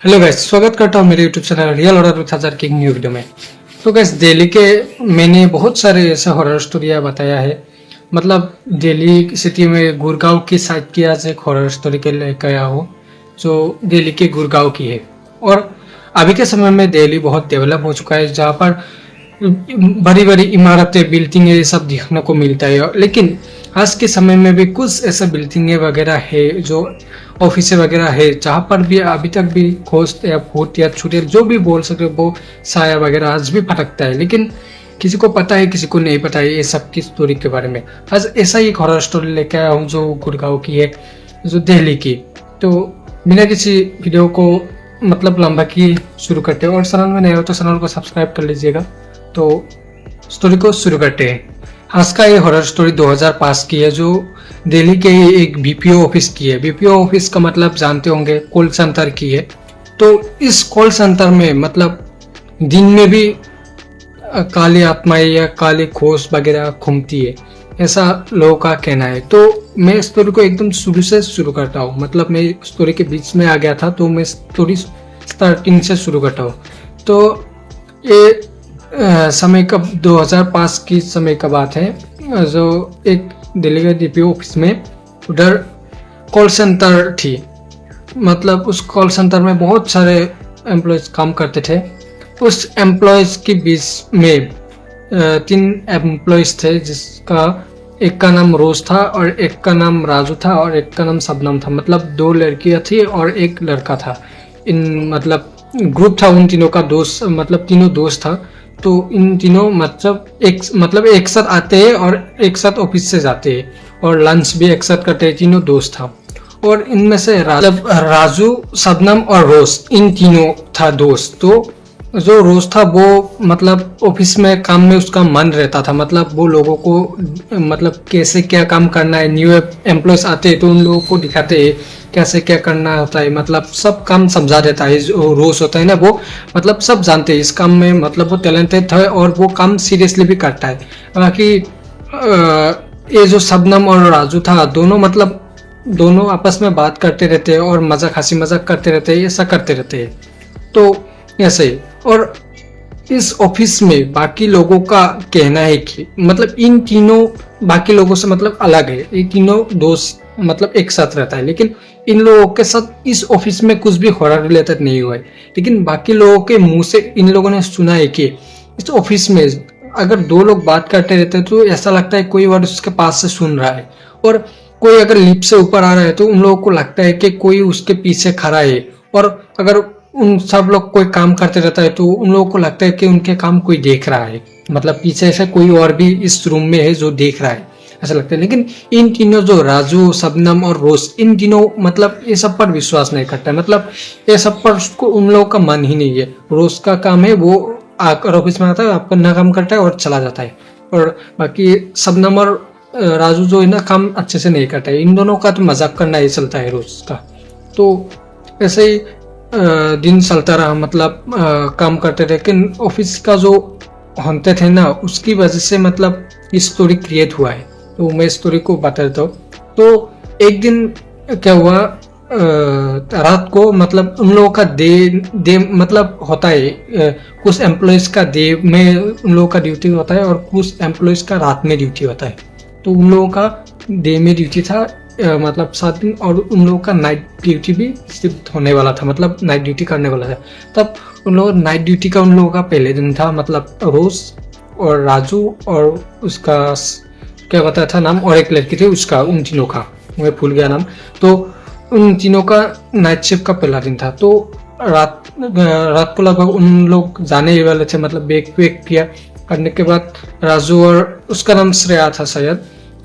Hello guys, स्वागत करता हूँ मेरे YouTube channel real horror with हजार की न्यू वीडियो में। तो गैस, दिल्ली के मैंने बहुत सारे ऐसे हॉरर स्टोरियाँ बताया है। मतलब दिल्ली सिटी में गुड़गांव की साइड की आज एक हॉरर स्टोरी के लेकर आया हूँ जो दिल्ली के गुड़गांव की है। और अभी के समय में दिल्ली बहुत डेवलप हो चुका है, जहाँ पर बड़ी बड़ी इमारतें बिल्डिंगें ये सब देखने को मिलता है। लेकिन आज के समय में भी कुछ ऐसे बिल्डिंगें वगैरह है जो ऑफिस वगैरह है, जहाँ पर भी अभी तक भी खोज या भूत या चुड़ैल जो भी बोल सकते हो वो साया वगैरह आज भी फटकता है। लेकिन किसी को पता है, किसी को नहीं पता है ये सब की स्टोरी के बारे में। आज ऐसा ही एक हॉरर स्टोरी लेके आया हूँ जो गुड़गांव की है, जो दिल्ली की। तो बिना किसी वीडियो को मतलब लंबा किए शुरू करते हैं। और चैनल में नए हो तो चैनल को सब्सक्राइब कर लीजिएगा। तो स्टोरी को शुरू करते हैं। आज का ये हॉरर स्टोरी 2005 की है, जो दिल्ली के एक बीपीओ ऑफिस की है। बीपीओ ऑफिस का मतलब जानते होंगे, कॉल सेंटर की है। तो इस कॉल सेंटर में मतलब दिन में भी काली आत्माएं या काली खोज वगैरह घूमती है, ऐसा लोगों का कहना है। तो मैं स्टोरी को एकदम शुरू से शुरू करता हूँ। मतलब मैं स्टोरी के बीच में आ गया था, तो मैं स्टोरी स्टार्टिंग से शुरू करता हूँ। तो ये समय का 2005 की समय का बात है, जो एक दिल्ली के डीपीओ ऑफिस में उधर कॉल सेंटर थी। मतलब उस कॉल सेंटर में बहुत सारे एम्प्लॉयज काम करते थे। उस एम्प्लॉयज के बीच में 3 एम्प्लॉयज थे, जिसका एक का नाम रोज था और एक का नाम राजू था और एक का नाम शबनम था। मतलब 2 लड़कियां थी और एक लड़का था। इन मतलब ग्रुप था उन तीनों का, दोस्त मतलब तीनों दोस्त था। तो इन तीनों मतलब एक साथ आते हैं और एक साथ ऑफिस से जाते हैं और लंच भी एक साथ करते हैं। तीनों दोस्त था। और इनमें से राजू, शबनम और रोज, इन तीनों था दोस्त। तो जो रोज था वो मतलब ऑफिस में काम में उसका मन रहता था। मतलब वो लोगों को मतलब कैसे क्या काम करना है, न्यू एम्प्लॉयज आते हैं तो उन लोगों को दिखाते हैं कैसे क्या करना होता है। मतलब सब काम समझा देता है। जो रोज होता है ना, वो मतलब सब जानते हैं इस काम में। मतलब वो टैलेंटेड है और वो काम सीरियसली भी करता है। बाकी ये जो शबनम और राजू था, दोनों आपस में बात करते रहते हैं और मजाक, हंसी मजाक करते रहते हैं, ऐसा करते रहते हैं। तो ऐसे ही। और इस ऑफिस में बाकी लोगों का कहना है कि मतलब इन तीनों बाकी लोगों से मतलब अलग है। ये तीनों दोस्त मतलब एक साथ रहता है, लेकिन इन लोगों के साथ इस ऑफिस में कुछ भी हॉरर रिलेटेड नहीं हुआ है। लेकिन बाकी लोगों के मुंह से इन लोगों ने सुना है कि इस ऑफिस में अगर 2 लोग बात करते रहते हैं तो ऐसा लगता है कोई और उसके पास से सुन रहा है। और कोई अगर लिफ्ट से ऊपर आ रहा है तो उन लोगों को लगता है कि कोई उसके पीछे खड़ा है। और अगर उन सब लोग कोई काम करते रहता है तो उन लोगों को लगता है कि उनके काम कोई देख रहा है। मतलब पीछे से कोई और भी इस रूम में है जो देख रहा है, ऐसा लगता है। लेकिन इन तीनों जो राजू, शबनम और रोज, इन तीनों मतलब ये सब पर विश्वास नहीं करता है। मतलब ये सब पर उसको उन लोगों का मन ही नहीं है। रोज का काम है वो आकर ऑफिस में आता है, अपना काम करता है और चला जाता है। और बाकी शबनम और राजू जो है ना, काम अच्छे से नहीं करता है। इन दोनों का तो मजाक करना ही चलता है रोज का। तो ऐसे ही दिन चलता रहा। मतलब काम करते थे। लेकिन ऑफिस का जो होते थे ना, उसकी वजह से मतलब स्टोरी क्रिएट हुआ है। तो मैं स्टोरी को बता देता हूँ। तो एक दिन क्या हुआ, रात को मतलब उन लोगों का डे मतलब होता है। कुछ एम्प्लॉयज का डे में उन लोगों का ड्यूटी होता है और कुछ एम्प्लॉयज का रात में ड्यूटी होता है। तो उन लोगों का डे में ड्यूटी था मतलब 7 दिन, और उन लोगों का नाइट ड्यूटी भी शिफ्ट होने वाला था। मतलब नाइट ड्यूटी करने वाला था। तब उन लोगों नाइट ड्यूटी का उन लोगों का पहले दिन था। मतलब रोज और राजू और उसका क्या बताया था नाम, और एक लड़की थी उसका, उन तीनों का मैं भूल गया नाम। तो उन तीनों का नाइट शिफ्ट का पहला दिन था। तो रात को लगभग उन लोग जाने ही वाले थे। मतलब बेक वेक किया करने के बाद राजू और उसका नाम श्रेया था शायद,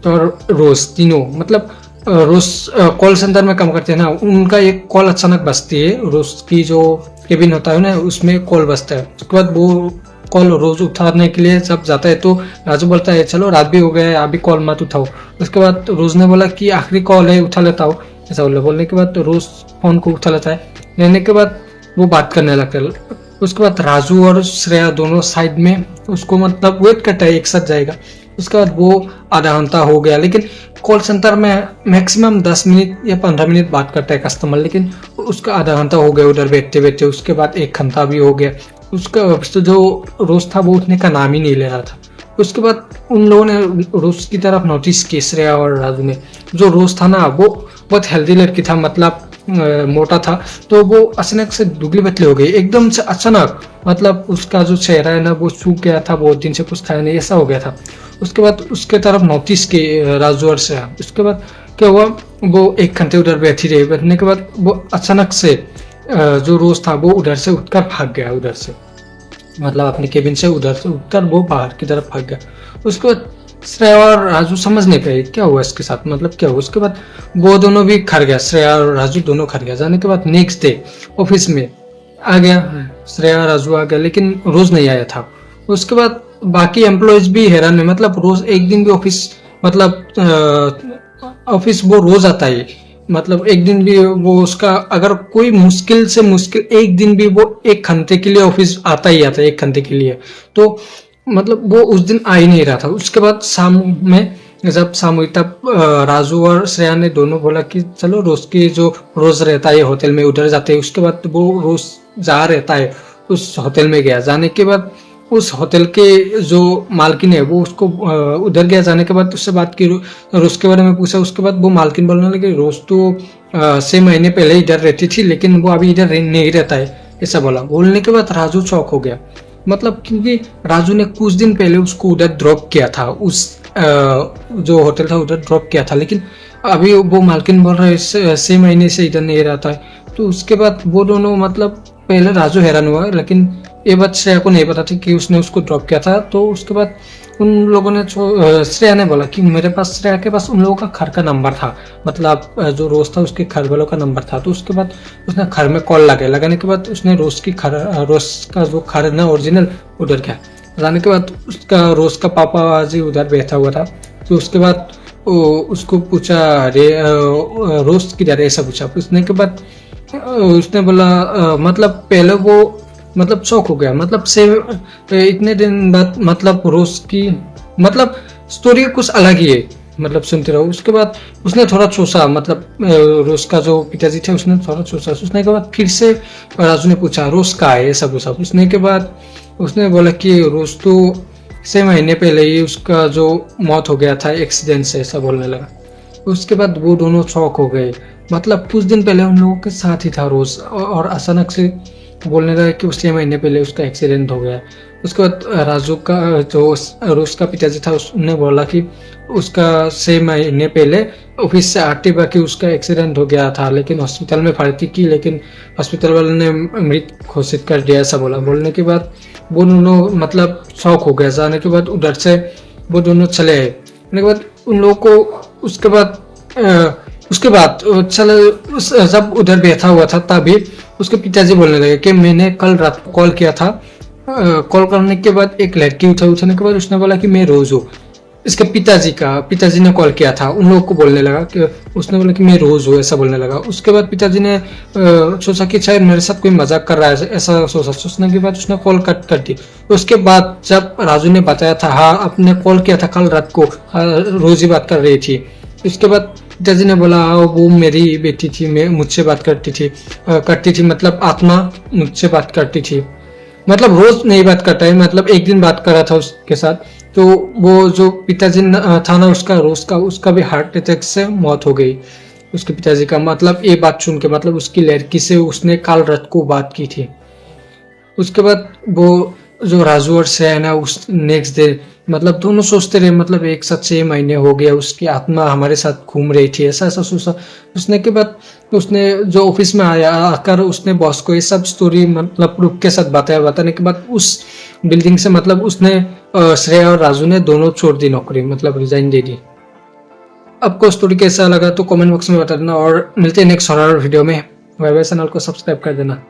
तो और रोज, तीनों मतलब रोज कॉल सेंटर में काम करते हैं ना, उनका एक कॉल अचानक बजती है। रोज की जो केबिन होता है ना, उसमें कॉल बजता है। उसके बाद वो कॉल रोज उठाने के लिए जब जाता है तो राजू बोलता है चलो रात भी हो गया है, अभी कॉल मत उठाओ। उसके बाद रोज ने बोला कि आखिरी कॉल है, उठा लेता हूँ। ऐसा बोलने के बाद तो रोज फोन को उठा लेता है। लेने के बाद वो बात करने लगता है। उसके बाद राजू और श्रेया दोनों साइड में उसको मतलब वेट करता है, एक साथ जाएगा। उसके बाद वो आधा घंटा हो गया। लेकिन कॉल सेंटर में मैक्सिमम 10 मिनट या 15 मिनट बात करता है कस्टमर, लेकिन उसका आधा घंटा हो गया उधर बैठते बैठते। उसके बाद 1 घंटा भी हो गया। उसका जो रोज था वो उठने का नाम ही नहीं ले रहा था। उसके बाद उन लोगों ने रोज की तरफ नोटिस की, श्रेया और राजू ने। जो रोज था ना वो बहुत हेल्दी लड़की था, मतलब मोटा था, तो वो अचानक से दुबली पतली हो गई एकदम से अचानक। मतलब उसका जो चेहरा है ना वो सूख गया था, बहुत दिन से कुछ खाया नहीं, ऐसा हो गया था। उसके बाद उसके तरफ नोटिस की राजू और श्रेया। उसके बाद क्या हुआ, वो 1 घंटे उधर बैठी रही। बैठने के बाद वो अचानक से जो रोज था वो उधर से उठकर भाग गया, उधर से मतलब अपने केबिन से उधर से उठकर वो बाहर की तरफ भाग गया। उसके बाद श्रेया और राजू समझ नहीं पाए क्या हुआ इसके साथ, मतलब क्या हुआ। उसके बाद वो दोनों भी खर गया, श्रेया और राजू दोनों खर गया। जाने के बाद नेक्स्ट डे ऑफिस में आ गया, श्रेया और राजू आ गया, लेकिन रोज नहीं आया था। उसके बाद बाकी एम्प्लॉयज भी हैरान है, मतलब रोज एक दिन भी ऑफिस, मतलब ऑफिस वो रोज आता है, मतलब एक दिन भी वो उसका अगर कोई मुश्किल से मुश्किल एक दिन भी वो 1 घंटे के लिए ऑफिस आता ही आता है, 1 घंटे के लिए। तो मतलब वो उस दिन आ ही नहीं रहा था। उसके बाद शाम में जब शाम हुई तब राजू और श्रेया ने दोनों बोला कि चलो रोज की जो रोज रहता है होटल में उधर जाते हैं। उसके बाद वो रोज जा रहता है उस होटल में गया। जाने के बाद उस होटल के जो मालकिन है वो उसको उधर गया। जाने के बाद उससे बात की, रोज के बारे में पूछा। उसके बाद वो मालकिन बोलने लगे रोज तो 6 महीने पहले इधर रहती थी, लेकिन वो अभी इधर नहीं रहता है, ऐसा बोला। बोलने के बाद राजू चौंक हो गया, मतलब क्योंकि राजू ने कुछ दिन पहले उसको उधर ड्रॉप किया था, उस जो होटल था उधर ड्रॉप किया था, लेकिन अभी वो मालकिन बोल रहे 6 महीने से इधर नहीं रहता है। तो उसके बाद वो दोनों, मतलब पहले राजू हैरान हुआ, लेकिन ये बात श्रेया को नहीं पता थी कि उसने उसको ड्रॉप किया था। तो उसके बाद उन लोगों ने श्रेया ने बोला कि मेरे पास, श्रेया के पास उन लोगों का घर का नंबर था, मतलब जो रोज था उसके घर वालों का नंबर था। तो उसके बाद उसने घर में कॉल लगाने के बाद उसने रोज का जो घर है ना ओरिजिनल, उधर गया। जाने के बाद उसका रोज का पापा जी उधर बैठा हुआ था। तो उसके बाद उसको पूछा, अरे रोज किधर है, ऐसा पूछा। पूछने के बाद उसने बोला, मतलब पहले वो मतलब शौक हो गया, मतलब से इतने दिन बाद, मतलब रोज की मतलब स्टोरी कुछ अलग ही है, मतलब सुनते रहो। उसके बाद उसने थोड़ा सोचा, मतलब रोज का जो पिताजी थे उसने थोड़ा सोचा। सोचने के बाद फिर से राजू ने पूछा रोज का है, ऐसा पूछा। पूछने के बाद उसने बोला कि रोज तो 6 महीने पहले ही उसका जो मौत हो गया था एक्सीडेंट से, ऐसा बोलने लगा। उसके बाद वो दोनों शौक हो गए, मतलब कुछ दिन पहले उन लोगों के साथ ही था रोज, और अचानक से बोलने लगा कि 6 महीने पहले उसका एक्सीडेंट हो गया। उसके बाद राजू का जो रोज का पिताजी था उसने बोला कि उसका 6 महीने पहले ऑफिस से आते बाकी उसका एक्सीडेंट हो गया था, लेकिन हॉस्पिटल में भर्ती की, लेकिन हॉस्पिटल वाले ने मृत घोषित कर दिया, ऐसा बोला। बोलने के बाद वो दोनों मतलब शौक हो गया। जाने के बाद उधर से वो दोनों चले आए। के बाद उन लोगों को उसके बाद चल जब उधर बैठा हुआ था तभी उसके पिताजी बोलने लगे कि मैंने कल रात को कॉल किया था। कॉल करने के बाद एक लड़की उठाने के बाद उसने बोला कि मैं रोज हूँ। इसके पिताजी ने कॉल किया था, उन लोगों को बोलने लगा कि उसने बोला कि मैं रोज हूँ, ऐसा बोलने लगा। उसके बाद पिताजी ने सोचा कि शायद मेरे साथ कोई मजाक कर रहा है, ऐसा सोचा। सोचने के बाद उसने कॉल कट कर दी। उसके बाद जब राजू ने बताया था, हाँ आपने कॉल किया था कल रात को, रोज ही बात कर रही थी। उसके बाद पिताजी ने बोला वो मेरी बेटी थी, मैं मुझसे बात करती थी, मतलब आत्मा मुझसे बात करती थी, मतलब रोज नहीं बात करता है, मतलब एक दिन बात कर रहा था उसके साथ। तो वो जो पिताजी था ना उसका भी हार्ट अटैक से मौत हो गई उसके पिताजी का। मतलब ये बात सुन के, मतलब उसकी लड़की से उसने कल रात को बात की थी। उसके बाद वो जो राजू और श्रेया ना उस नेक्स्ट डे, मतलब दोनों सोचते रहे, मतलब एक साथ 6 महीने हो गया, उसकी आत्मा हमारे साथ घूम रही थी, ऐसा सोचा। उसने के बाद उसने जो ऑफिस में आकर उसने बॉस को ये सब स्टोरी मतलब प्रूफ के साथ बताने के बाद उस बिल्डिंग से, मतलब उसने श्रेया और राजू ने दोनों छोड़ दी नौकरी, मतलब रिजाइन दे दी। आपको स्टोरी कैसा लगा तो कमेंट बॉक्स में बता देना, और मिलते हैं नेक्स्ट हॉरर वीडियो में। चैनल को सब्सक्राइब कर देना।